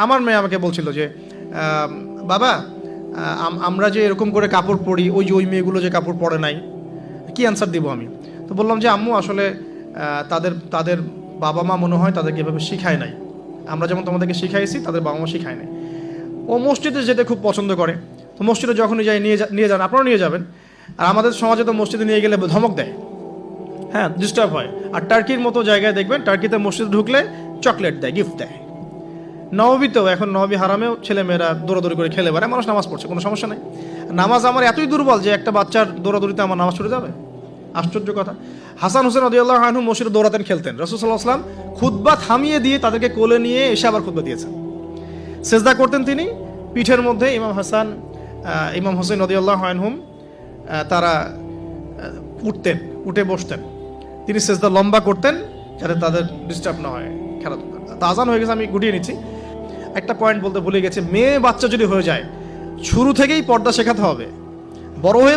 আমার মেয়ে আমাকে বলছিল যে বাবা আমরা যে এরকম করে কাপড় পরি, ওই মেয়েগুলো যে কাপড় পরে নাই, কি অ্যান্সার দিব আমি? তো বললাম যে আম্মু আসলে তাদের বাবা মা মনে হয় তাদেরকে এভাবে শিখায় নাই, আমরা যেমন তোমাদেরকে শিখাইছি তাদের বাবা মা শিখায় নাই। ও মসজিদে যেতে খুব পছন্দ করে, তো মসজিদে যখনই যাই নিয়ে যান, আপনারাও নিয়ে যাবেন। আর আমাদের সমাজে তো মসজিদে নিয়ে গেলে ধমক দেয়, হ্যাঁ, ডিস্টার্ব হয়। আর টার্কির মতো জায়গায় দেখবেন, টার্কিতে মসজিদে ঢুকলে চকলেট দেয়, গিফট দেয়। নববীতেও, এখন নবী হারামেও ছেলেমেয়েরা দৌড়াদৌড়ি করে খেলে বেড়ায়, মানুষ নামাজ পড়ছে, কোনো সমস্যা নেই। নামাজ আমার এতই দুর্বল যে একটা বাচ্চার দৌড়াদৌড়িতে আমার নামাজ ছুটে যাবে? আশ্চর্য কথা। হাসান হোসেন রাদিয়াল্লাহু আনহু মসজিদে দৌড়াতেন, খেলতেন। রাসূল সাল্লাল্লাহু আলাইহি ওয়াসাল্লাম খুতবা থামিয়ে দিয়ে তাদেরকে কোলে নিয়ে এসে আবার খুতবা দিয়েছেন। সেজদা করতেন তিনি, পিঠের মধ্যে ইমাম হাসান ইমাম হোসেন রাদিয়াল্লাহু আনহুম তারা উঠতেন, উঠে বসতেন। তিনি সেজদা লম্বা করতেন যাতে তাদের ডিস্টার্ব না হয় খেলাধুলা। তা আজান হয়ে গেছে, আমি গুটিয়ে নিচ্ছি। একটা পয়েন্ট বলতে ভুলে গেছি, মেয়ে বাচ্চা যদি হয়ে যায় শুরু থেকেই পর্দা শেখাতে হবে। বড় হয়ে